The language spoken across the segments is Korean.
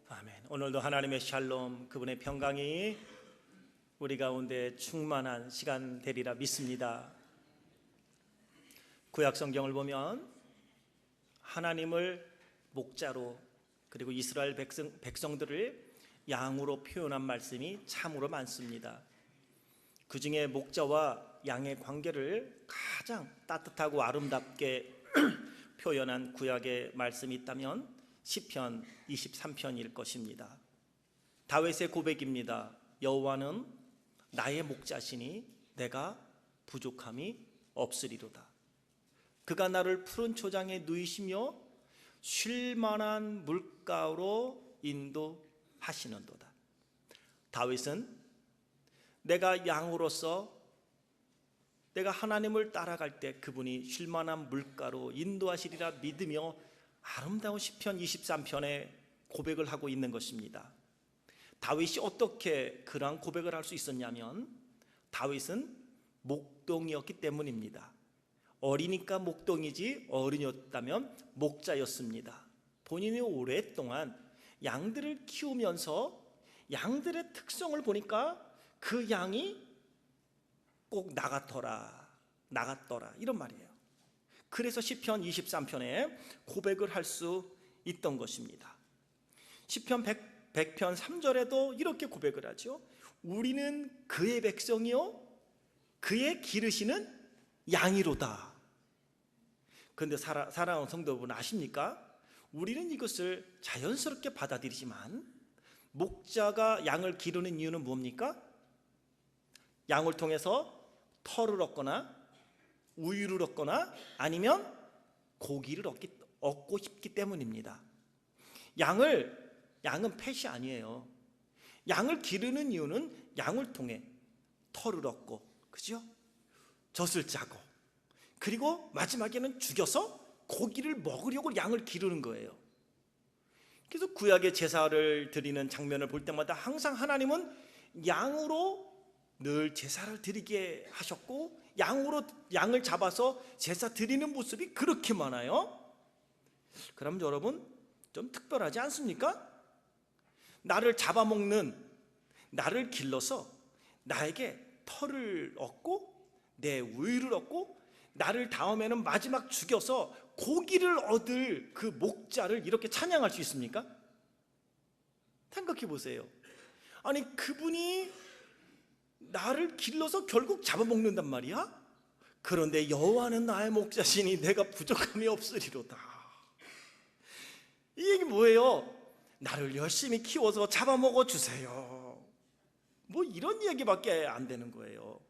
아멘. 오늘도 하나님의 샬롬, 그분의 평강이 우리 가운데 충만한 시간 되리라 믿습니다. 구약 성경을 보면 하나님을 목자로 그리고 이스라엘 백성들을 양으로 표현한 말씀이 참으로 많습니다. 그 중에 목자와 양의 관계를 가장 따뜻하고 아름답게 표현한 구약의 말씀이 있다면 시편 23편일 것입니다. 다윗의 고백입니다. 여호와는 나의 목자시니 내가 부족함이 없으리로다. 그가 나를 푸른 초장에 누이시며 쉴 만한 물가로 인도하시는도다. 다윗은 내가 양으로서 내가 하나님을 따라갈 때 그분이 쉴 만한 물가로 인도하시리라 믿으며 아름다운 시편 23편에 고백을 하고 있는 것입니다. 다윗이 어떻게 그러한 고백을 할 수 있었냐면 다윗은 목동이었기 때문입니다. 어리니까 목동이지 어른이었다면 목자였습니다. 본인이 오랫동안 양들을 키우면서 양들의 특성을 보니까 그 양이 꼭 나갔더라 이런 말이에요. 그래서 시편 23편에 고백을 할 수 있던 것입니다. 시편 100편 3절에도 이렇게 고백을 하죠. 우리는 그의 백성이요 그의 기르시는 양이로다. 그런데 사랑하는 성도분 아십니까? 우리는 이것을 자연스럽게 받아들이지만 목자가 양을 기르는 이유는 뭡니까? 양을 통해서 털을 얻거나 우유를 얻거나 아니면 고기를 얻고 싶기 때문입니다. 양은 펫이 아니에요. 양을 기르는 이유는 양을 통해 털을 얻고, 그죠? 젖을 짜고, 그리고 마지막에는 죽여서 고기를 먹으려고 양을 기르는 거예요. 그래서 구약의 제사를 드리는 장면을 볼 때마다 항상 하나님은 양으로 늘 제사를 드리게 하셨고 양을 잡아서 제사 드리는 모습이 그렇게 많아요. 그럼 여러분 좀 특별하지 않습니까? 나를 잡아먹는, 나를 길러서 나에게 털을 얻고 내 우유를 얻고 나를 다음에는 마지막 죽여서 고기를 얻을 그 목자를 이렇게 찬양할 수 있습니까? 생각해 보세요. 아니 그분이 나를 길러서 결국 잡아먹는단 말이야? 그런데 여호와는 나의 목자시니 내가 부족함이 없으리로다. 이 얘기 뭐예요? 나를 열심히 키워서 잡아먹어 주세요. 뭐 이런 얘기밖에 안 되는 거예요.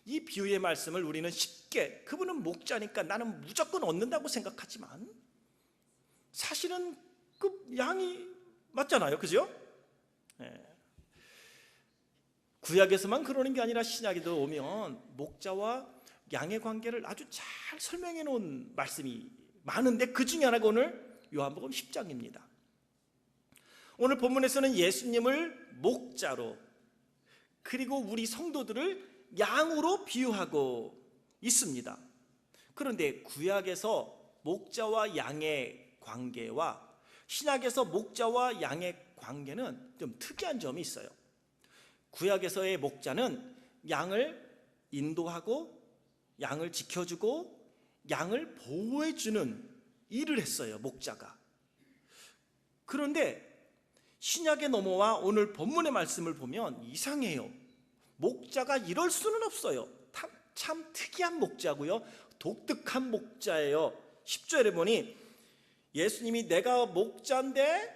이 비유의 말씀을 우리는 쉽게 그분은 목자니까 나는 무조건 얻는다고 생각하지만 사실은 그 양이 맞잖아요, 그죠? 네. 구약에서만 그러는 게 아니라 신약에도 오면 목자와 양의 관계를 아주 잘 설명해 놓은 말씀이 많은데 그 중에 하나가 오늘 요한복음 10장입니다. 오늘 본문에서는 예수님을 목자로 그리고 우리 성도들을 양으로 비유하고 있습니다. 그런데 구약에서 목자와 양의 관계와 신약에서 목자와 양의 관계는 좀 특이한 점이 있어요. 구약에서의 목자는 양을 인도하고 양을 지켜주고 양을 보호해주는 일을 했어요, 목자가. 그런데 신약에 넘어와 오늘 본문의 말씀을 보면 이상해요. 목자가 이럴 수는 없어요. 참 특이한 목자고요, 독특한 목자예요. 10절에 보니 예수님이 내가 목자인데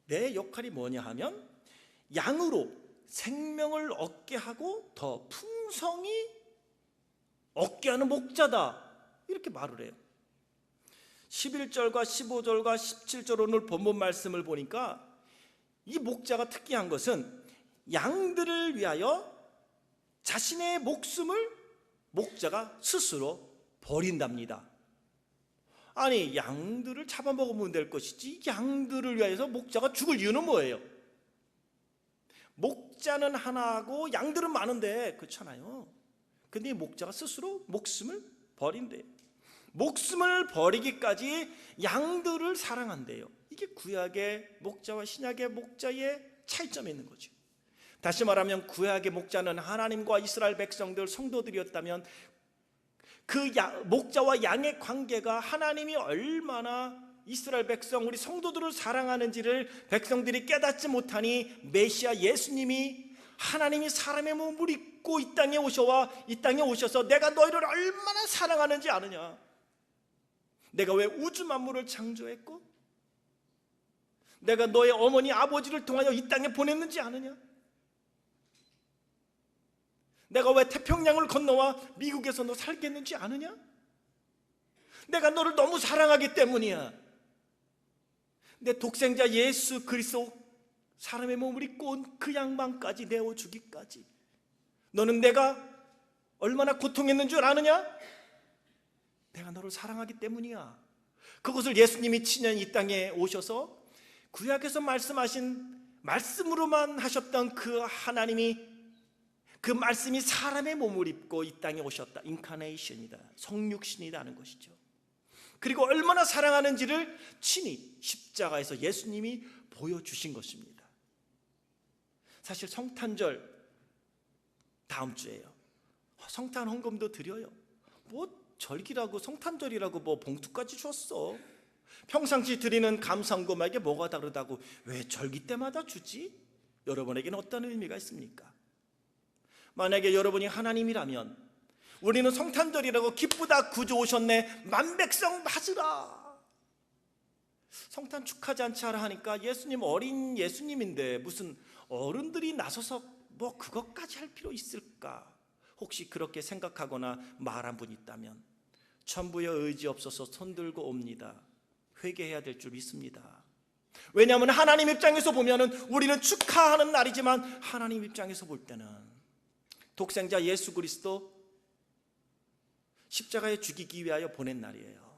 내 역할이 뭐냐 하면 양으로 생명을 얻게 하고 더 풍성히 얻게 하는 목자다, 이렇게 말을 해요. 11절과 15절과 17절 오늘 본문 말씀을 보니까 이 목자가 특이한 것은 양들을 위하여 자신의 목숨을 목자가 스스로 버린답니다. 아니 양들을 잡아먹으면 될 것이지 양들을 위해서 목자가 죽을 이유는 뭐예요? 목자는 하나고 양들은 많은데 그렇잖아요. 근데 이 목자가 스스로 목숨을 버린대요. 목숨을 버리기까지 양들을 사랑한대요. 이게 구약의 목자와 신약의 목자의 차이점이 있는 거죠. 다시 말하면 구약의 목자는 하나님과 이스라엘 백성들, 성도들이었다면 그 목자와 양의 관계가 하나님이 얼마나 이스라엘 백성, 우리 성도들을 사랑하는지를 백성들이 깨닫지 못하니 메시아 예수님이 하나님이 사람의 몸을 입고 이 땅에 오셔서 내가 너희를 얼마나 사랑하는지 아느냐, 내가 왜 우주 만물을 창조했고 내가 너의 어머니 아버지를 통하여 이 땅에 보냈는지 아느냐, 내가 왜 태평양을 건너와 미국에서 너 살겠는지 아느냐, 내가 너를 너무 사랑하기 때문이야. 내 독생자 예수 그리스도 사람의 몸을 입고 온 그 양반까지 내어주기까지 너는 내가 얼마나 고통했는 줄 아느냐? 내가 너를 사랑하기 때문이야. 그것을 예수님이 친히 이 땅에 오셔서 구약에서 말씀하신 말씀으로만 하셨던 그 하나님이, 그 말씀이 사람의 몸을 입고 이 땅에 오셨다. 인카네이션이다, 성육신이라는 것이죠. 그리고 얼마나 사랑하는지를 친히 십자가에서 예수님이 보여주신 것입니다. 사실 성탄절 다음 주에요. 성탄 헌금도 드려요. 뭐 절기라고 성탄절이라고 뭐 봉투까지 줬어. 평상시 드리는 감사헌금에게 뭐가 다르다고 왜 절기 때마다 주지? 여러분에게는 어떤 의미가 있습니까? 만약에 여러분이 하나님이라면 우리는 성탄절이라고 기쁘다 구주 오셨네, 만백성 맞으라, 성탄 축하 잔치 하라 하니까 예수님 어린 예수님인데 무슨 어른들이 나서서 뭐 그것까지 할 필요 있을까? 혹시 그렇게 생각하거나 말한 분 있다면 천부의 의지 없어서 손들고 옵니다. 회개해야 될 줄 믿습니다. 왜냐하면 하나님 입장에서 보면은 우리는 축하하는 날이지만 하나님 입장에서 볼 때는 독생자 예수 그리스도 십자가에 죽이기 위하여 보낸 날이에요.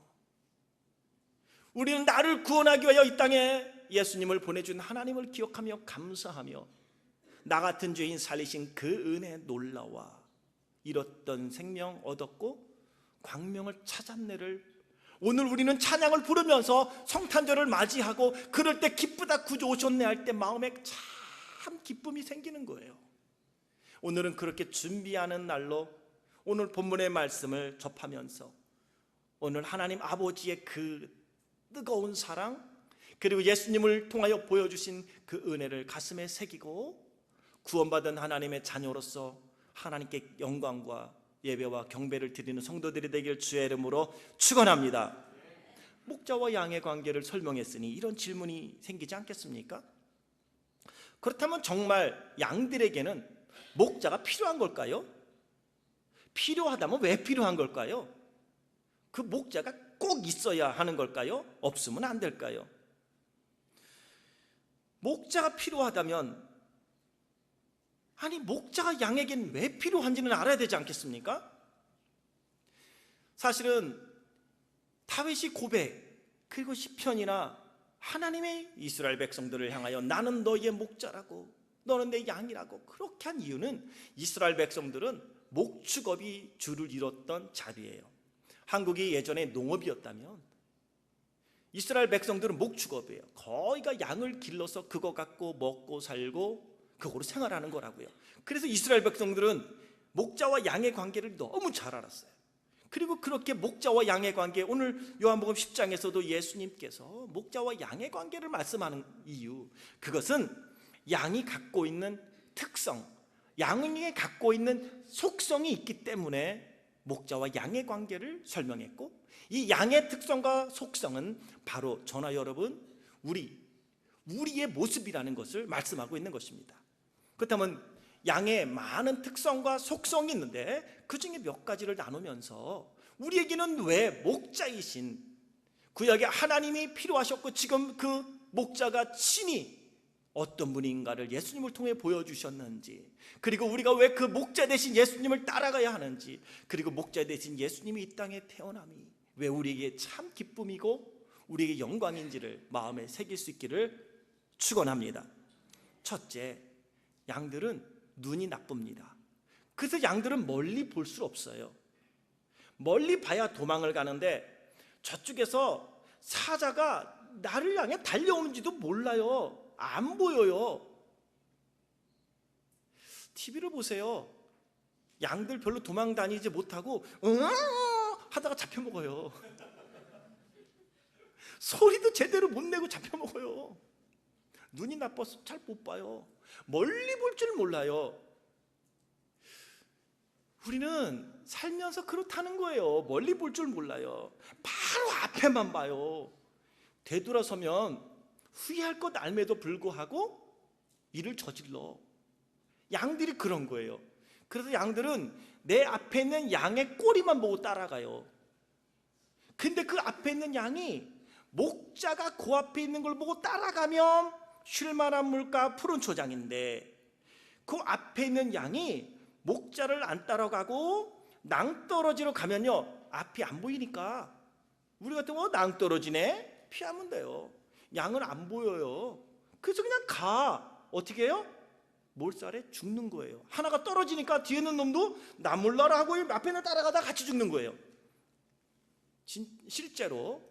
우리는 나를 구원하기 위하여 이 땅에 예수님을 보내준 하나님을 기억하며 감사하며 나 같은 죄인 살리신 그 은혜 놀라와 잃었던 생명 얻었고 광명을 찾았네를 오늘 우리는 찬양을 부르면서 성탄절을 맞이하고 그럴 때 기쁘다 구주 오셨네 할 때 마음에 참 기쁨이 생기는 거예요. 오늘은 그렇게 준비하는 날로 오늘 본문의 말씀을 접하면서 오늘 하나님 아버지의 그 뜨거운 사랑 그리고 예수님을 통하여 보여주신 그 은혜를 가슴에 새기고 구원받은 하나님의 자녀로서 하나님께 영광과 예배와 경배를 드리는 성도들이 되길 주의 이름으로 축원합니다. 목자와 양의 관계를 설명했으니 이런 질문이 생기지 않겠습니까? 그렇다면 정말 양들에게는 목자가 필요한 걸까요? 필요하다면 왜 필요한 걸까요? 그 목자가 꼭 있어야 하는 걸까요? 없으면 안 될까요? 목자가 필요하다면 아니 목자가 양에겐 왜 필요한지는 알아야 되지 않겠습니까? 사실은 다윗이 고백 그리고 시편이나 하나님의 이스라엘 백성들을 향하여 나는 너희의 목자라고 너는 내 양이라고 그렇게 한 이유는 이스라엘 백성들은 목축업이 주를 이뤘던 자리예요. 한국이 예전에 농업이었다면 이스라엘 백성들은 목축업이에요. 거의가 양을 길러서 그거 갖고 먹고 살고 그거로 생활하는 거라고요. 그래서 이스라엘 백성들은 목자와 양의 관계를 너무 잘 알았어요. 그리고 그렇게 목자와 양의 관계, 오늘 요한복음 10장에서도 예수님께서 목자와 양의 관계를 말씀하는 이유, 그것은 양이 갖고 있는 특성, 양이 갖고 있는 속성이 있기 때문에 목자와 양의 관계를 설명했고, 이 양의 특성과 속성은 바로 저나 여러분 우리의 모습이라는 것을 말씀하고 있는 것입니다. 그렇다면 양의 많은 특성과 속성이 있는데 그 중에 몇 가지를 나누면서 우리에게는 왜 목자이신 구약에 하나님이 필요하셨고 지금 그 목자가 친히 어떤 분인가를 예수님을 통해 보여주셨는지, 그리고 우리가 왜 그 목자 대신 예수님을 따라가야 하는지, 그리고 목자 대신 예수님이 이 땅에 태어남이 왜 우리에게 참 기쁨이고 우리에게 영광인지를 마음에 새길 수 있기를 축원합니다. 첫째, 양들은 눈이 나쁩니다. 그래서 양들은 멀리 볼 수 없어요. 멀리 봐야 도망을 가는데 저쪽에서 사자가 나를 향해 달려오는지도 몰라요. 안 보여요. TV를 보세요. 양들 별로 도망 다니지 못하고 하다가 잡혀먹어요. 소리도 제대로 못 내고 잡혀먹어요. 눈이 나빠서 잘 못 봐요. 멀리 볼 줄 몰라요. 우리는 살면서 그렇다는 거예요. 멀리 볼 줄 몰라요. 바로 앞에만 봐요. 되돌아서면 후회할 것 알매도 불구하고 일을 저질러. 양들이 그런 거예요. 그래서 양들은 내 앞에 있는 양의 꼬리만 보고 따라가요. 근데 그 앞에 있는 양이 목자가 그 앞에 있는 걸 보고 따라가면 쉴만한 물가 푸른 초장인데, 그 앞에 있는 양이 목자를 안 따라가고 낭떠러지로 가면요, 앞이 안 보이니까 우리 같으면 낭떠러지네 피하면 돼요. 양은 안 보여요. 그래서 그냥 가. 어떻게 해요? 몰살에 죽는 거예요. 하나가 떨어지니까 뒤에 있는 놈도 나 몰라라 하고 앞에 있는 따라가다 같이 죽는 거예요. 실제로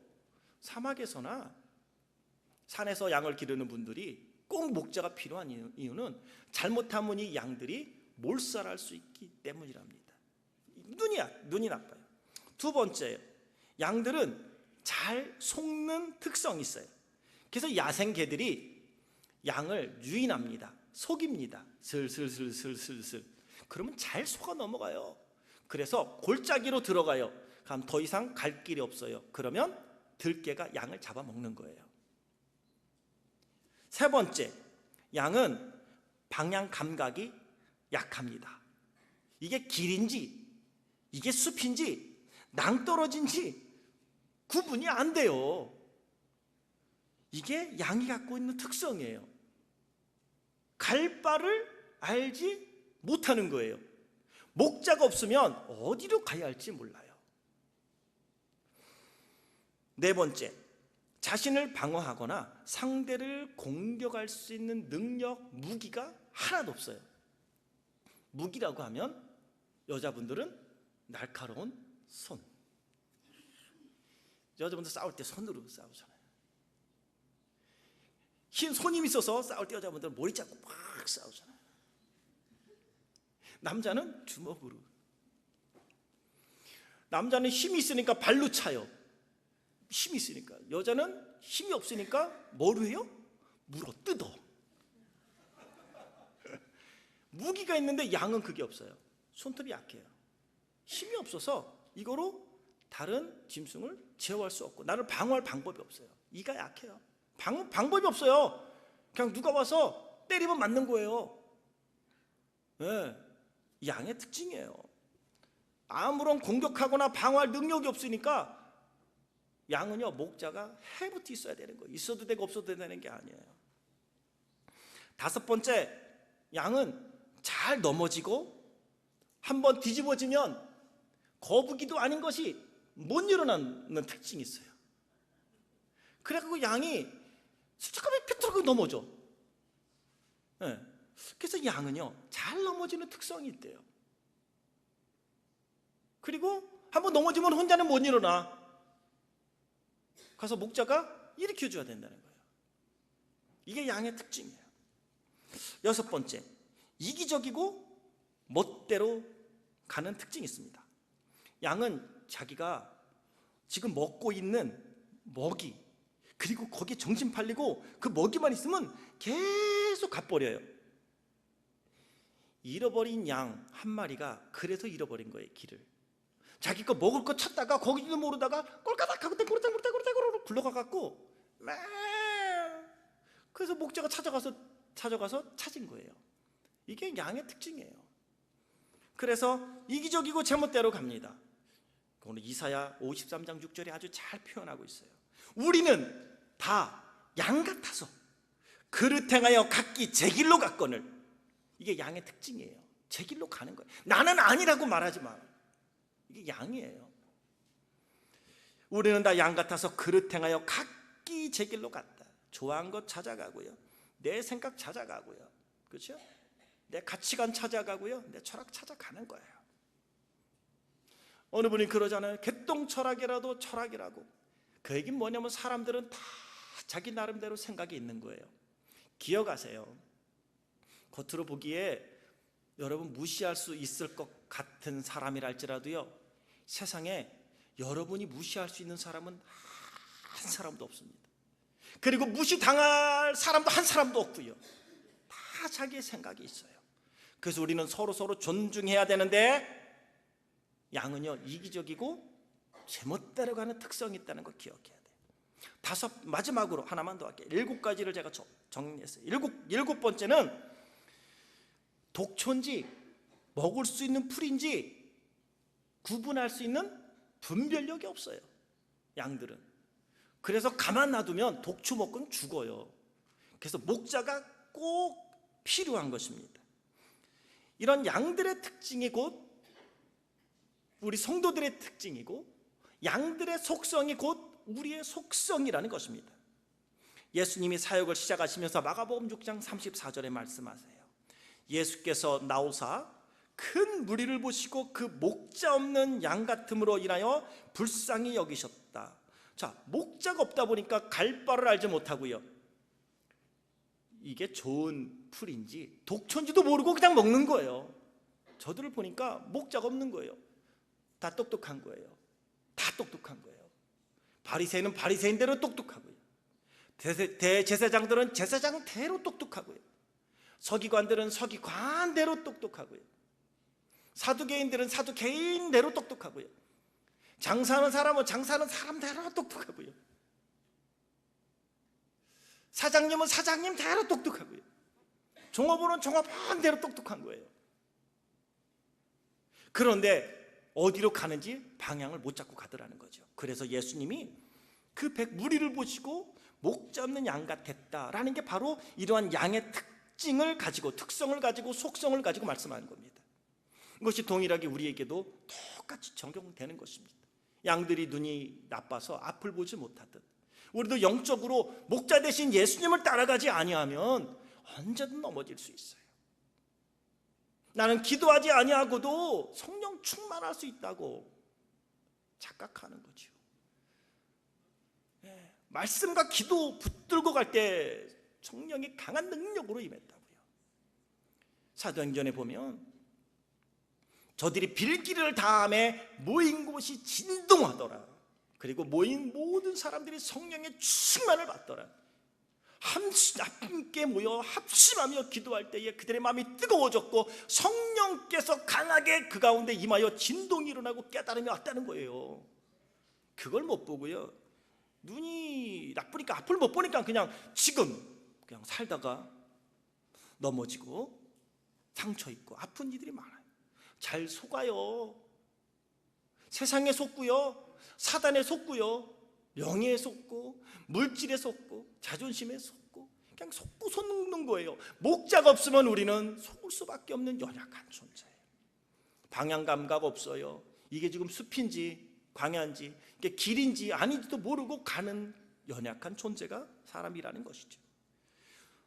사막에서나 산에서 양을 기르는 분들이 꼭 목자가 필요한 이유는 잘못하면 이 양들이 몰살할 수 있기 때문이랍니다. 눈이 나빠요. 두 번째요, 양들은 잘 속는 특성이 있어요. 그래서 야생 개들이 양을 유인합니다. 속입니다. 슬슬슬슬슬슬. 그러면 잘 속아 넘어가요. 그래서 골짜기로 들어가요. 그럼 더 이상 갈 길이 없어요. 그러면 들개가 양을 잡아먹는 거예요. 세 번째, 양은 방향 감각이 약합니다. 이게 길인지 이게 숲인지 낭떠러진지 구분이 안 돼요. 이게 양이 갖고 있는 특성이에요. 갈 바를 알지 못하는 거예요. 목자가 없으면 어디로 가야 할지 몰라요. 네 번째, 자신을 방어하거나 상대를 공격할 수 있는 능력, 무기가 하나도 없어요. 무기라고 하면 여자분들은 날카로운 손. 여자분들 싸울 때 손으로 싸우잖아요. 흰 손이 있어서 싸울 때 여자분들은 머리 잡고 막 싸우잖아요. 남자는 주먹으로. 남자는 힘이 있으니까 발로 차요. 힘이 있으니까. 여자는 힘이 없으니까 뭐로 해요? 물어 뜯어. 무기가 있는데 양은 그게 없어요. 손톱이 약해요. 힘이 없어서 이거로 다른 짐승을 제어할 수 없고 나를 방어할 방법이 없어요. 이가 약해요. 방법이 없어요. 그냥 누가 와서 때리면 맞는 거예요. 네, 양의 특징이에요. 아무런 공격하거나 방어할 능력이 없으니까 양은요, 목자가 해부터 있어야 되는 거예요. 있어도 되고 없어도 되는 게 아니에요. 다섯 번째, 양은 잘 넘어지고 한번 뒤집어지면 거북이도 아닌 것이 못 일어나는 특징이 있어요. 그래갖고 양이 슬쩍하면 펴트럭 넘어져. 네. 그래서 양은요, 잘 넘어지는 특성이 있대요. 그리고 한번 넘어지면 혼자는 못 일어나. 가서 목자가 일으켜줘야 된다는 거예요. 이게 양의 특징이에요. 여섯 번째, 이기적이고 멋대로 가는 특징이 있습니다. 양은 자기가 지금 먹고 있는 먹이, 그리고 거기에 정신 팔리고 그 먹이만 있으면 계속 가버려요. 잃어버린 양 한 마리가 그래서 잃어버린 거예요, 길을. 자기 거 먹을 거 찾다가 거기도 모르다가 꼴까닥하고 떼꼬르떼꼬르떼꼬르 굴러가갖고 그래서 목자가 찾아가서 찾은 거예요. 이게 양의 특징이에요. 그래서 이기적이고 제멋대로 갑니다. 오늘 이사야 53장 6절에 아주 잘 표현하고 있어요. 우리는 다 양 같아서 그릇 행하여 각기 제 길로 갔거늘. 이게 양의 특징이에요. 제 길로 가는 거예요. 나는 아니라고 말하지 마. 이게 양이에요. 우리는 다 양 같아서 그릇 행하여 각기 제 길로 갔다. 좋아하는 것 찾아가고요, 내 생각 찾아가고요, 그렇죠? 내 가치관 찾아가고요, 내 철학 찾아가는 거예요. 어느 분이 그러잖아요. 개똥 철학이라도 철학이라고. 그 얘기는 뭐냐면 사람들은 다 자기 나름대로 생각이 있는 거예요. 기억하세요. 겉으로 보기에 여러분 무시할 수 있을 것 같은 사람이랄지라도요, 세상에 여러분이 무시할 수 있는 사람은 한 사람도 없습니다. 그리고 무시당할 사람도 한 사람도 없고요. 다 자기의 생각이 있어요. 그래서 우리는 서로 존중해야 되는데, 양은요 이기적이고 제멋대로 가는 특성이 있다는 거 기억해야 돼요. 마지막으로 하나만 더 할게요. 7가지를 제가 정리했어요. 일곱 번째는 독초인지 먹을 수 있는 풀인지 구분할 수 있는 분별력이 없어요, 양들은. 그래서 가만 놔두면 독초 먹고는 죽어요. 그래서 목자가 꼭 필요한 것입니다. 이런 양들의 특징이 곧 우리 성도들의 특징이고, 양들의 속성이 곧 우리의 속성이라는 것입니다. 예수님이 사역을 시작하시면서 마가복음 6장 34절에 말씀하세요. 예수께서 나오사 큰 무리를 보시고 그 목자 없는 양 같음으로 인하여 불쌍히 여기셨다. 자, 목자가 없다 보니까 갈 바를 알지 못하고요, 이게 좋은 풀인지 독초인지도 모르고 그냥 먹는 거예요. 저들을 보니까 목자가 없는 거예요. 다 똑똑한 거예요. 다 똑똑한 거예요. 바리새인은 바리새인대로 똑똑하고요, 대제사장들은 제사장대로 똑똑하고요, 서기관들은 서기관대로 똑똑하고요, 사두개인들은 사두개인대로 똑똑하고요, 장사하는 사람은 장사하는 사람대로 똑똑하고요, 사장님은 사장님대로 똑똑하고요, 종업원은 종업원대로 똑똑한 거예요. 그런데 어디로 가는지 방향을 못 잡고 가더라는 거죠. 그래서 예수님이 그 무리를 보시고 목자 없는 양 같았다라는 게 바로 이러한 양의 특성을 가지고 속성을 가지고 말씀하는 겁니다. 이것이 동일하게 우리에게도 똑같이 적용되는 것입니다. 양들이 눈이 나빠서 앞을 보지 못하듯 우리도 영적으로 목자 대신 예수님을 따라가지 아니하면 언제든 넘어질 수 있어요. 나는 기도하지 아니하고도 성령 충만할 수 있다고 착각하는 거죠. 말씀과 기도 붙들고 갈 때 성령이 강한 능력으로 임했다고요. 사도행전에 보면 저들이 빌기를 다함에 모인 곳이 진동하더라. 그리고 모인 모든 사람들이 성령의 충만을 받더라. 함께 모여 합심하며 기도할 때에 그들의 마음이 뜨거워졌고 성령께서 강하게 그 가운데 임하여 진동이 일어나고 깨달음이 왔다는 거예요. 그걸 못 보고요, 눈이 나쁘니까 앞을 못 보니까 그냥 살다가 넘어지고 상처 입고 아픈 이들이 많아요. 잘 속아요. 세상에 속고요, 사단에 속고요, 명예에 속고 물질에 속고 자존심에 속고 그냥 속고 속는 거예요. 목자가 없으면 우리는 속을 수밖에 없는 연약한 존재예요. 방향 감각 없어요. 이게 지금 숲인지 광야인지 이게 길인지 아닌지도 모르고 가는 연약한 존재가 사람이라는 것이죠.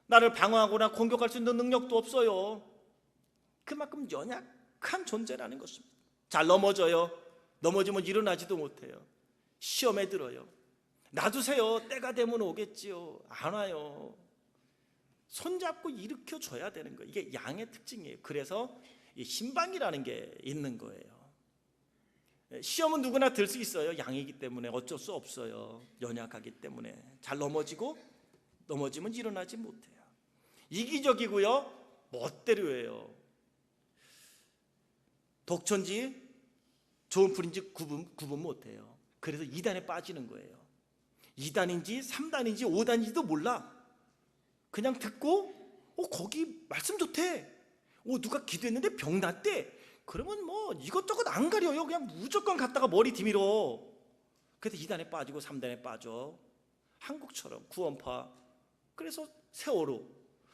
나를 방어하거나 공격할 수 있는 능력도 없어요. 그만큼 연약한 존재라는 것입니다. 잘 넘어져요. 넘어지면 일어나지도 못해요. 시험에 들어요. 놔두세요. 때가 되면 오겠지요. 안 와요. 손잡고 일으켜줘야 되는 거예요. 이게 양의 특징이에요. 그래서 이 신방이라는 게 있는 거예요. 시험은 누구나 들 수 있어요. 양이기 때문에 어쩔 수 없어요. 연약하기 때문에 잘 넘어지면 일어나지 못해요. 이기적이고요, 멋대로예요. 독초인지 좋은 풀인지 구분 못해요. 그래서 2단에 빠지는 거예요. 2단인지 3단인지 5단인지도 몰라. 그냥 듣고 거기 말씀 좋대. 누가 기도했는데 병 났대. 그러면 뭐 이것저것 안 가려요. 그냥 무조건 갔다가 머리 디밀어. 그래서 2단에 빠지고 3단에 빠져. 한국처럼 구원파. 그래서 세월호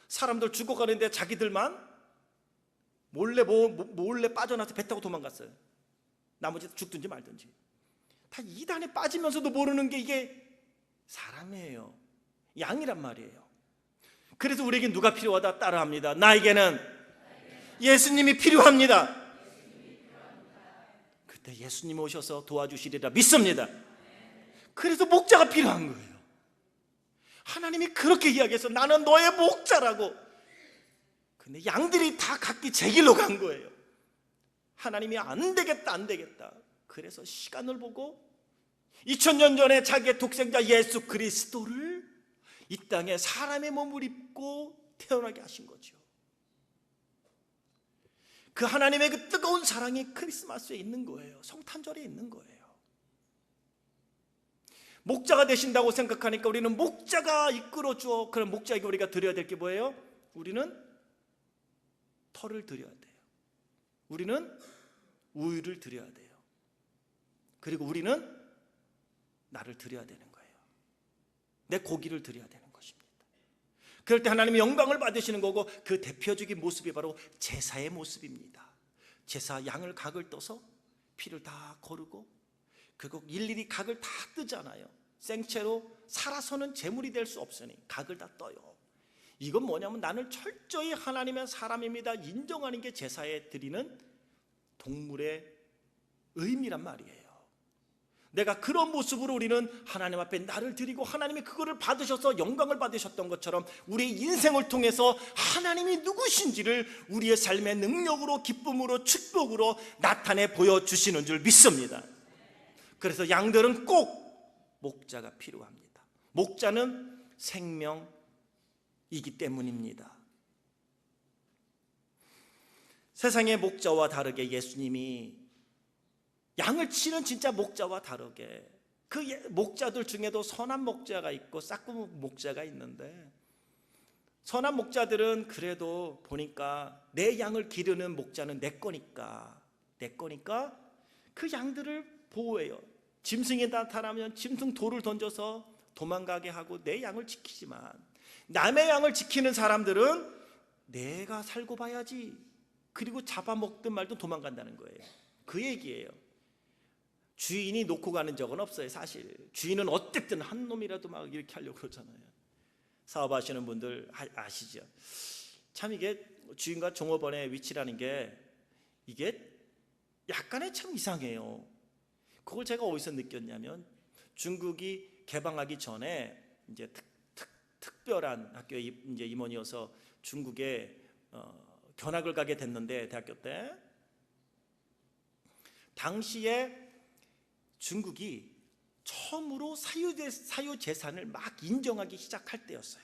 사람들 죽어가는데 자기들만 몰래 빠져나서 배 타고 도망갔어요. 나머지 죽든지 말든지. 다 2단에 빠지면서도 모르는 게 이게 사람이에요. 양이란 말이에요. 그래서 우리에게 누가 필요하다? 따라합니다. 나에게는 예수님이 필요합니다. 그때 예수님 오셔서 도와주시리라 믿습니다. 그래서 목자가 필요한 거예요. 하나님이 그렇게 이야기해서 나는 너의 목자라고. 근데 양들이 다 각기 제 길로 간 거예요. 하나님이 안 되겠다, 안 되겠다. 그래서 시간을 보고 2000년 전에 자기의 독생자 예수 그리스도를 이 땅에 사람의 몸을 입고 태어나게 하신 거죠. 그 하나님의 그 뜨거운 사랑이 크리스마스에 있는 거예요. 성탄절에 있는 거예요. 목자가 되신다고 생각하니까 우리는 목자가 이끌어줘. 그럼 목자에게 우리가 드려야 될 게 뭐예요? 우리는 털을 드려야 돼요. 우리는 우유를 드려야 돼요. 그리고 우리는 나를 드려야 되는 거예요. 내 고기를 드려야 되는 것입니다. 그럴 때 하나님이 영광을 받으시는 거고, 그 대표적인 모습이 바로 제사의 모습입니다. 제사 양을 각을 떠서 피를 다 거르고, 그리고 일일이 각을 다 뜨잖아요. 생채로 살아서는 제물이 될 수 없으니 각을 다 떠요. 이건 뭐냐면 나는 철저히 하나님의 사람입니다 인정하는 게 제사에 드리는 동물의 의미란 말이에요. 내가 그런 모습으로 우리는 하나님 앞에 나를 드리고, 하나님이 그거를 받으셔서 영광을 받으셨던 것처럼 우리의 인생을 통해서 하나님이 누구신지를 우리의 삶의 능력으로, 기쁨으로, 축복으로 나타내 보여주시는 줄 믿습니다. 그래서 양들은 꼭 목자가 필요합니다. 목자는 생명이기 때문입니다. 세상의 목자와 다르게 예수님이 양을 치는 진짜 목자와 다르게, 그 목자들 중에도 선한 목자가 있고 싹구문 목자가 있는데, 선한 목자들은 그래도 보니까 내 양을 기르는 목자는 내 거니까 그 양들을 보호해요. 짐승이 나타나면 짐승 돌을 던져서 도망가게 하고 내 양을 지키지만, 남의 양을 지키는 사람들은 내가 살고 봐야지, 그리고 잡아먹든 말든 도망간다는 거예요. 그 얘기예요. 주인이 놓고 가는 적은 없어요. 사실 주인은 어쨌든 한 놈이라도 막 이렇게 하려고 그러잖아요. 사업하시는 분들 아시죠? 참 이게 주인과 종업원의 위치라는 게 이게 약간의 참 이상해요. 그걸 제가 어디서 느꼈냐면, 중국이 개방하기 전에 이제 특별한 학교에 이제 임원이어서 중국에 견학을 가게 됐는데, 대학교 때 당시에 중국이 처음으로 사유재산을 막 인정하기 시작할 때였어요.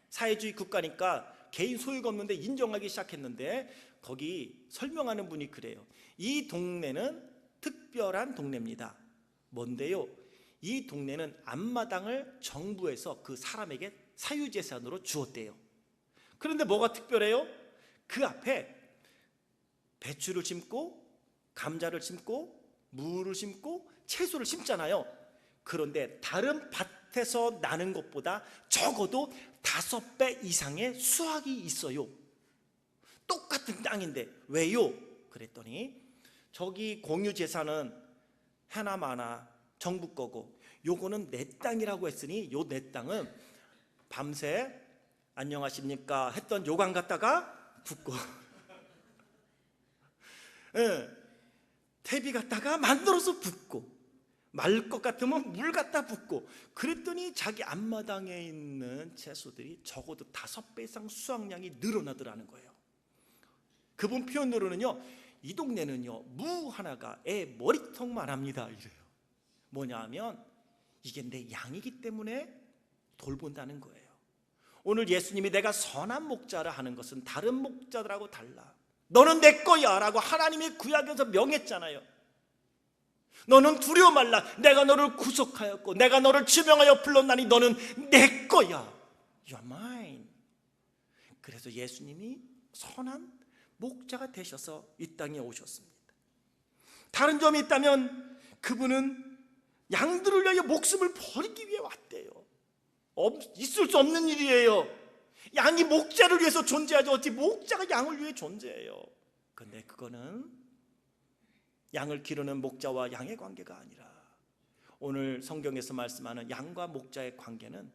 사회주의 국가니까 개인 소유가 없는데 인정하기 시작했는데, 거기 설명하는 분이 그래요. 이 동네는 특별한 동네입니다. 뭔데요? 이 동네는 앞마당을 정부에서 그 사람에게 사유재산으로 주었대요. 그런데 뭐가 특별해요? 그 앞에 배추를 심고 감자를 심고 무를 심고 채소를 심잖아요. 그런데 다른 밭에서 나는 것보다 적어도 5배 이상의 수확이 있어요. 똑같은 땅인데 왜요? 그랬더니 저기 공유재산은 해나마나 정부 거고, 요거는 내 땅이라고 했으니 요 내 땅은 밤새 안녕하십니까 했던 요강 갖다가 붓고 퇴비 갖다가 만들어서 붓고, 말 것 같으면 물 갖다 붓고, 그랬더니 자기 앞마당에 있는 채소들이 적어도 5배 이상 수확량이 늘어나더라는 거예요. 그분 표현으로는요, 이 동네는요 무 하나가 애 머리통만 합니다 이래요. 뭐냐 하면 이게 내 양이기 때문에 돌본다는 거예요. 오늘 예수님이 내가 선한 목자라 하는 것은 다른 목자들하고 달라. 너는 내 거야 라고 하나님이 구약에서 명했잖아요. 너는 두려워 말라. 내가 너를 구속하였고 내가 너를 지명하여 불렀나니 너는 내 거야. You're mine. 그래서 예수님이 선한 목자가 되셔서 이 땅에 오셨습니다. 다른 점이 있다면 그분은 양들을 위하여 목숨을 버리기 위해 왔대요. 있을 수 없는 일이에요. 양이 목자를 위해서 존재하지 어찌 목자가 양을 위해 존재해요. 그런데 그거는 양을 기르는 목자와 양의 관계가 아니라, 오늘 성경에서 말씀하는 양과 목자의 관계는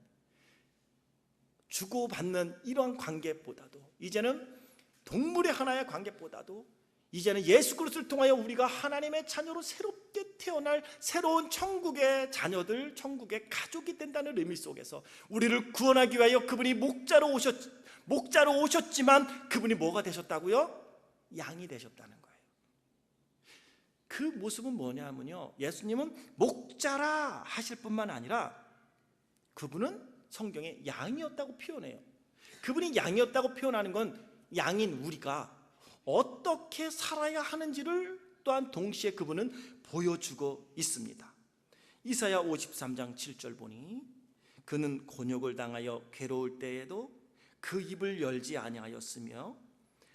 주고받는 이러한 관계보다도, 이제는 동물의 하나의 관계보다도 이제는 예수 그리스도를 통하여 우리가 하나님의 자녀로 새롭게 태어날 새로운 천국의 자녀들, 천국의 가족이 된다는 의미 속에서 우리를 구원하기 위하여 그분이 목자로 오셨지만 그분이 뭐가 되셨다고요? 양이 되셨다는 거예요. 그 모습은 뭐냐면요, 예수님은 목자라 하실 뿐만 아니라 그분은 성경에 양이었다고 표현해요. 그분이 양이었다고 표현하는 건 양인 우리가 어떻게 살아야 하는지를 또한 동시에 그분은 보여주고 있습니다. 이사야 53장 7절 보니 그는 곤욕을 당하여 괴로울 때에도 그 입을 열지 아니하였으며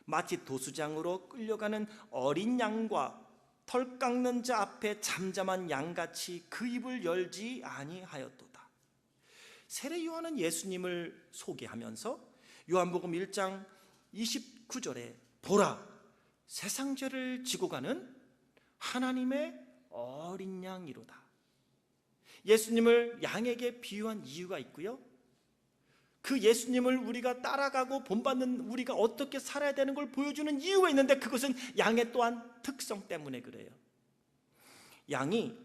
마치 도수장으로 끌려가는 어린 양과 털 깎는 자 앞에 잠잠한 양같이 그 입을 열지 아니하였도다. 세례 요한은 예수님을 소개하면서 요한복음 1장 29절에 보라, 세상 죄를 지고 가는 하나님의 어린 양이로다. 예수님을 양에게 비유한 이유가 있고요, 그 예수님을 우리가 따라가고 본받는 우리가 어떻게 살아야 되는 걸 보여주는 이유가 있는데, 그것은 양의 또한 특성 때문에 그래요. 양이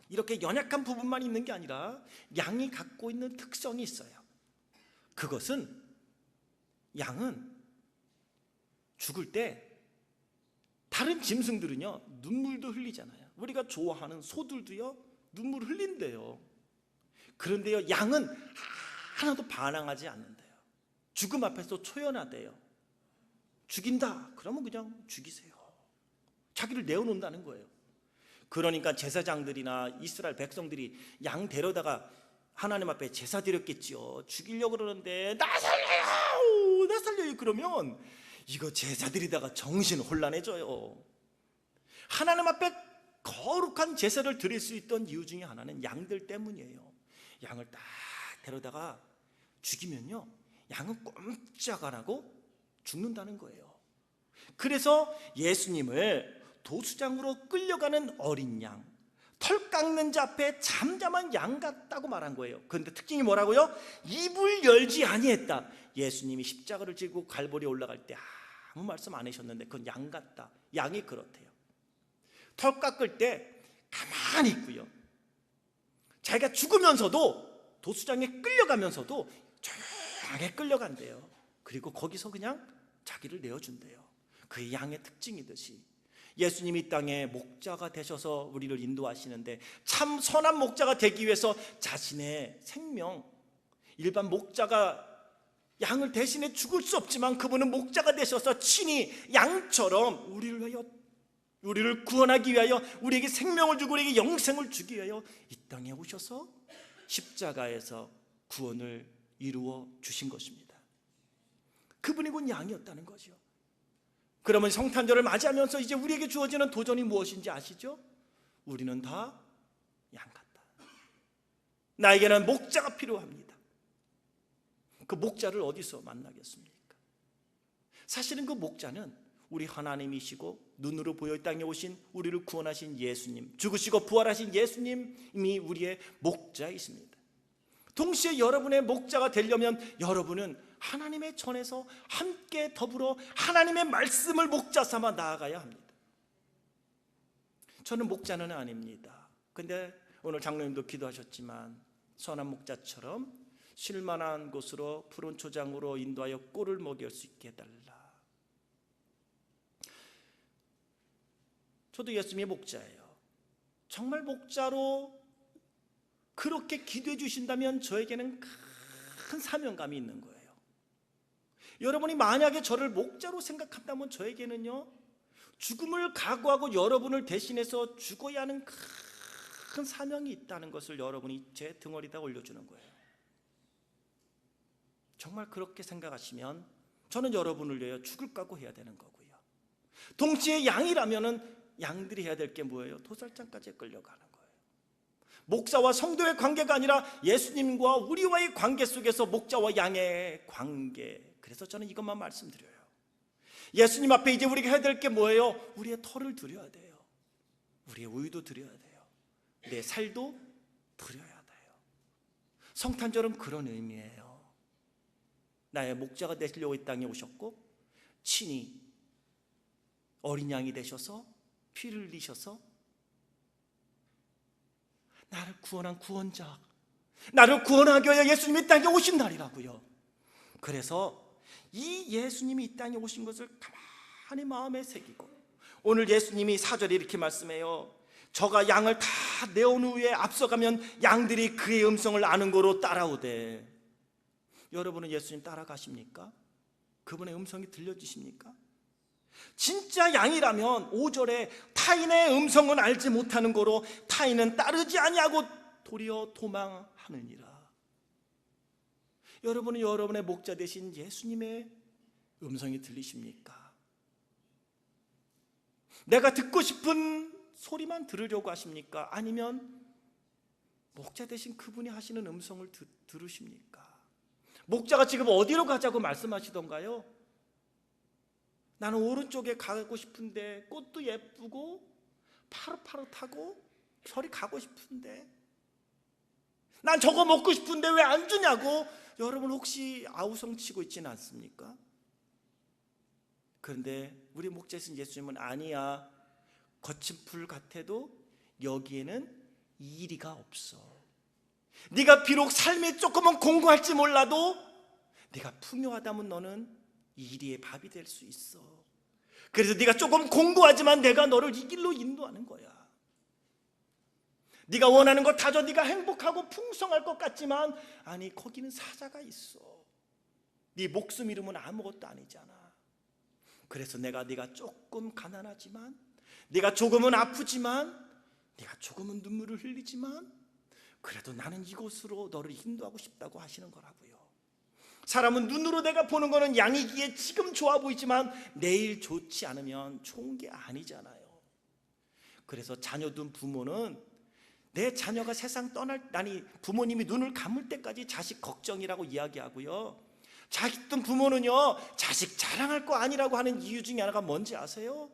이렇게 연약한 부분만 있는 게 아니라 양이 갖고 있는 특성이 있어요. 그것은 양은 죽을 때 다른 짐승들은요 눈물도 흘리잖아요. 우리가 좋아하는 소들도요 눈물을 흘린대요. 그런데요 양은 하나도 반항하지 않는데요. 죽음 앞에서 초연하대요. 죽인다 그러면 그냥 죽이세요. 자기를 내어놓는다는 거예요. 그러니까 제사장들이나 이스라엘 백성들이 양 데려다가 하나님 앞에 제사 드렸겠지요. 죽이려고 그러는데 나 살려요, 나 살려요 그러면 이거 제사 드리다가 정신 혼란해져요. 하나님 앞에 거룩한 제사를 드릴 수 있던 이유 중에 하나는 양들 때문이에요. 양을 딱 데려다가 죽이면요 양은 꼼짝 안 하고 죽는다는 거예요. 그래서 예수님을 도수장으로 끌려가는 어린 양, 털 깎는 자 앞에 잠잠한 양 같다고 말한 거예요. 그런데 특징이 뭐라고요? 입을 열지 아니했다. 예수님이 십자가를 지고 갈보리에 올라갈 때 아무 말씀 안 하셨는데 그건 양 같다. 양이 그렇대요. 털 깎을 때 가만히 있고요, 자기가 죽으면서도 도수장에 끌려가면서도 조용하게 끌려간대요. 그리고 거기서 그냥 자기를 내어준대요. 그게 양의 특징이듯이 예수님이 이 땅에 목자가 되셔서 우리를 인도하시는데 참 선한 목자가 되기 위해서 자신의 생명, 일반 목자가 양을 대신해 죽을 수 없지만 그분은 목자가 되셔서 친히 양처럼 우리를 구원하기 위하여 우리에게 생명을 주고 우리에게 영생을 주기 위하여 이 땅에 오셔서 십자가에서 구원을 이루어 주신 것입니다. 그분이 곧 양이었다는 거죠. 그러면 성탄절을 맞이하면서 이제 우리에게 주어지는 도전이 무엇인지 아시죠? 우리는 다 양 같다. 나에게는 목자가 필요합니다. 그 목자를 어디서 만나겠습니까? 사실은 그 목자는 우리 하나님이시고 눈으로 보여 이 땅에 오신 우리를 구원하신 예수님, 죽으시고 부활하신 예수님이 우리의 목자이십니다. 동시에 여러분의 목자가 되려면 여러분은 하나님의 전에서 함께 더불어 하나님의 말씀을 목자 삼아 나아가야 합니다. 저는 목자는 아닙니다. 근데 오늘 장로님도 기도하셨지만 선한 목자처럼 쉴만한 곳으로 푸른 초장으로 인도하여 꿀을 먹일 수 있게 해달라. 저도 예수님의 목자예요. 정말 목자로 그렇게 기도해 주신다면 저에게는 큰 사명감이 있는 거예요. 여러분이 만약에 저를 목자로 생각한다면 저에게는요 죽음을 각오하고 여러분을 대신해서 죽어야 하는 큰 사명이 있다는 것을 여러분이 제 등허리에다 올려주는 거예요. 정말 그렇게 생각하시면 저는 여러분을 위하여 죽을 각오해야 되는 거고요. 동시에 양이라면은 양들이 해야 될 게 뭐예요? 도살장까지 끌려가는 거예요. 목사와 성도의 관계가 아니라 예수님과 우리와의 관계 속에서 목자와 양의 관계. 그래서 저는 이것만 말씀드려요. 예수님 앞에 이제 우리가 해야 될 게 뭐예요? 우리의 털을 드려야 돼요. 우리의 우유도 드려야 돼요. 내 살도 드려야 돼요. 성탄절은 그런 의미예요. 나의 목자가 되시려고 이 땅에 오셨고 친히 어린 양이 되셔서 피를 흘리셔서 나를 구원한 구원자, 나를 구원하기 위해 예수님이 이 땅에 오신 날이라고요. 그래서 이 예수님이 이 땅에 오신 것을 가만히 마음에 새기고, 오늘 예수님이 4절에 이렇게 말씀해요. 저가 양을 다 내온 후에 앞서가면 양들이 그의 음성을 아는 거로 따라오되. 여러분은 예수님 따라가십니까? 그분의 음성이 들려지십니까? 진짜 양이라면 5절에 타인의 음성은 알지 못하는 거로 타인은 따르지 아니하고 도리어 도망하느니라. 여러분은 여러분의 목자 되신 예수님의 음성이 들리십니까? 내가 듣고 싶은 소리만 들으려고 하십니까? 아니면 목자 되신 그분이 하시는 음성을 들으십니까? 목자가 지금 어디로 가자고 말씀하시던가요? 나는 오른쪽에 가고 싶은데, 꽃도 예쁘고 파릇파릇하고 저리 가고 싶은데, 난 저거 먹고 싶은데 왜 안 주냐고 여러분 혹시 아우성치고 있지는 않습니까? 그런데 우리 목자이신 예수님은 아니야, 거친 풀 같아도 여기에는 이리가 없어. 네가 비록 삶이 조금은 공고할지 몰라도 네가 풍요하다면 너는 이리의 밥이 될 수 있어. 그래서 네가 조금 공고하지만 내가 너를 이 길로 인도하는 거야. 네가 원하는 거 다 줘. 네가 행복하고 풍성할 것 같지만 아니, 거기는 사자가 있어. 네 목숨 잃으면 아무것도 아니잖아. 그래서 네가 조금 가난하지만, 네가 조금은 아프지만, 네가 조금은 눈물을 흘리지만, 그래도 나는 이곳으로 너를 인도하고 싶다고 하시는 거라고요. 사람은 눈으로 내가 보는 거는 양이기에 지금 좋아 보이지만 내일 좋지 않으면 좋은 게 아니잖아요. 그래서 자녀 둔 부모는 내 자녀가 세상 부모님이 눈을 감을 때까지 자식 걱정이라고 이야기하고요. 자식 둔 부모는요, 자식 자랑할 거 아니라고 하는 이유 중에 하나가 뭔지 아세요?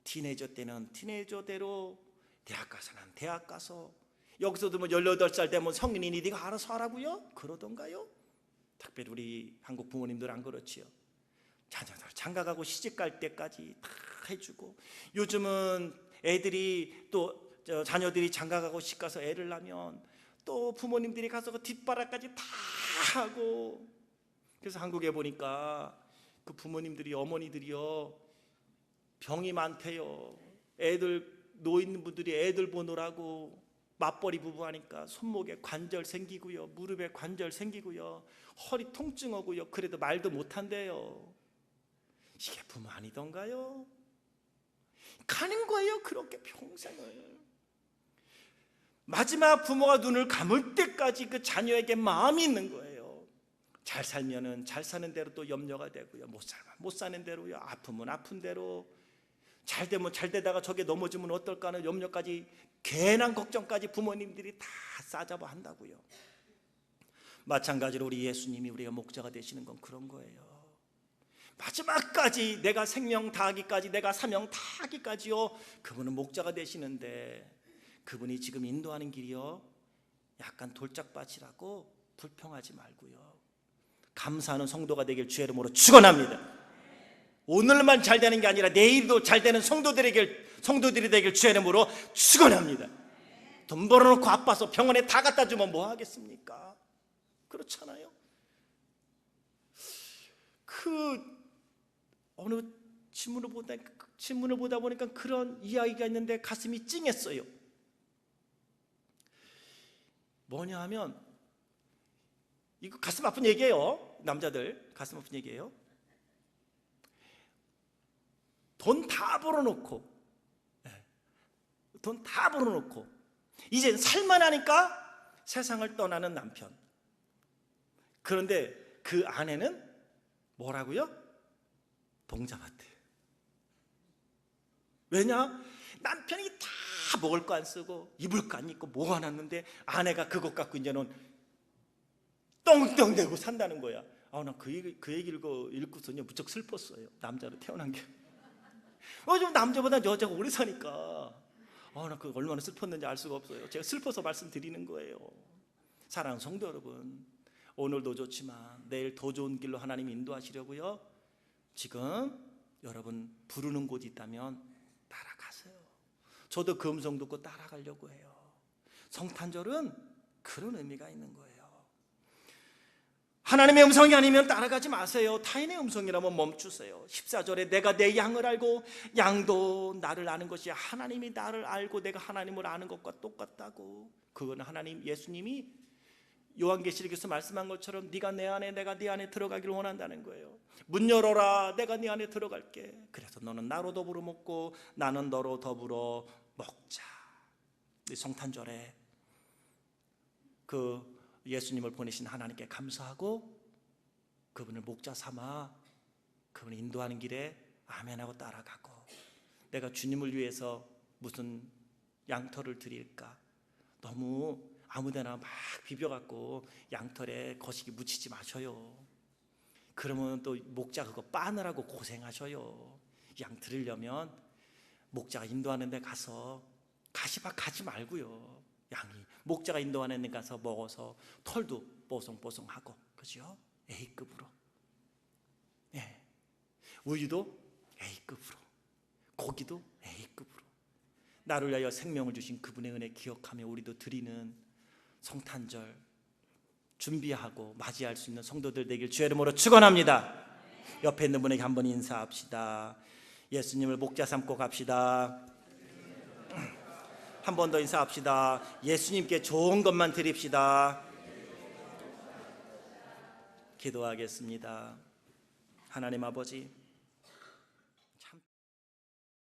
티네이저 때는 티네이저대로, 대학 가서는 대학 가서, 여기서도 뭐 18살 되면 성인이니 네가 알아서 하라고요? 그러던가요? 특별히 우리 한국 부모님들 안 그렇지요. 자녀들 장가가고 시집갈 때까지 다 해주고, 요즘은 애들이 또 자녀들이 장가가고 시집가서 애를 낳으면 또 부모님들이 가서 그 뒷바라까지 다 하고. 그래서 한국에 보니까 그 부모님들이, 어머니들이요, 병이 많대요. 애들 노인 분들이 애들 보느라고 맞벌이 부부하니까 손목에 관절 생기고요, 무릎에 관절 생기고요, 허리 통증 오고요. 그래도 말도 못한대요. 이게 부모 아니던가요? 가는 거예요, 그렇게 평생을. 마지막 부모가 눈을 감을 때까지 그 자녀에게 마음이 있는 거예요. 잘 살면은 잘 사는 대로 또 염려가 되고요, 못 살면 못 사는 대로요, 아프면 아픈 대로, 잘 되면 잘 되다가 저게 넘어지면 어떨까 하는 염려까지, 괜한 걱정까지 부모님들이 다 싸잡아 한다고요. 마찬가지로 우리 예수님이 우리가 목자가 되시는 건 그런 거예요. 마지막까지 내가 생명 다하기까지, 내가 사명 다하기까지요, 그분은 목자가 되시는데, 그분이 지금 인도하는 길이요, 약간 돌짝밭이라고 불평하지 말고요, 감사하는 성도가 되길 주의 이름으로 축원합니다. 오늘만 잘 되는 게 아니라 내일도 잘 되는 성도들이 되길 주의 이름으로 축원합니다. 돈 벌어놓고 아파서 병원에 다 갖다 주면 뭐 하겠습니까? 그렇잖아요. 어느 신문을 보다 보니까 그런 이야기가 있는데 가슴이 찡했어요. 뭐냐 하면, 이거 가슴 아픈 얘기예요. 남자들 가슴 아픈 얘기예요. 돈 다 벌어놓고 이제 살만하니까 세상을 떠나는 남편. 그런데 그 아내는 뭐라고요? 동자밭에. 왜냐? 남편이 다 먹을 거 안 쓰고 입을 거 안 입고 모아놨는데 아내가 그것 갖고 이제는 떵떵대고 산다는 거야. 나 그 얘기 읽고서는 무척 슬펐어요. 남자로 태어난 게. 좀 남자보다 여자가 오래 사니까 나 그 얼마나 슬펐는지 알 수가 없어요. 제가 슬퍼서 말씀드리는 거예요. 사랑하는 성도 여러분, 오늘도 좋지만 내일 더 좋은 길로 하나님 인도하시려고요, 지금 여러분 부르는 곳이 있다면 따라가세요. 저도 그 음성 듣고 따라가려고 해요. 성탄절은 그런 의미가 있는 거예요. 하나님의 음성이 아니면 따라가지 마세요. 타인의 음성이라면 멈추세요. 14절에 내가 내 양을 알고 양도 나를 아는 것이 하나님이 나를 알고 내가 하나님을 아는 것과 똑같다고. 그건 하나님 예수님이 요한계시록에서 말씀한 것처럼 네가 내 안에 내가 네 안에 들어가기를 원한다는 거예요. 문 열어라, 내가 네 안에 들어갈게. 그래서 너는 나로 더불어 먹고 나는 너로 더불어 먹자. 성탄절에 그 예수님을 보내신 하나님께 감사하고 그분을 목자 삼아 그분을 인도하는 길에 아멘하고 따라가고, 내가 주님을 위해서 무슨 양털을 드릴까? 너무 아무데나 막 비벼갖고 양털에 거시기 묻히지 마셔요. 그러면 또 목자 그거 빠느라고 고생하셔요. 양 드리려면 목자가 인도하는 데 가서 가시밭 가지 말고요. 양이 목자가 인도하는 데 가서 먹어서 털도 뽀송뽀송하고, 그죠? A급으로. 네. 우유도 A급으로, 고기도 A급으로. 나를 위하여 생명을 주신 그분의 은혜 기억하며 우리도 드리는 성탄절 준비하고 맞이할 수 있는 성도들 되길 주의 이름으로 축원합니다. 옆에 있는 분에게 한번 인사합시다. 예수님을 목자 삼고 갑시다. 한 번 더 인사합시다. 예수님께 좋은 것만 드립시다. 기도하겠습니다. 하나님 아버지,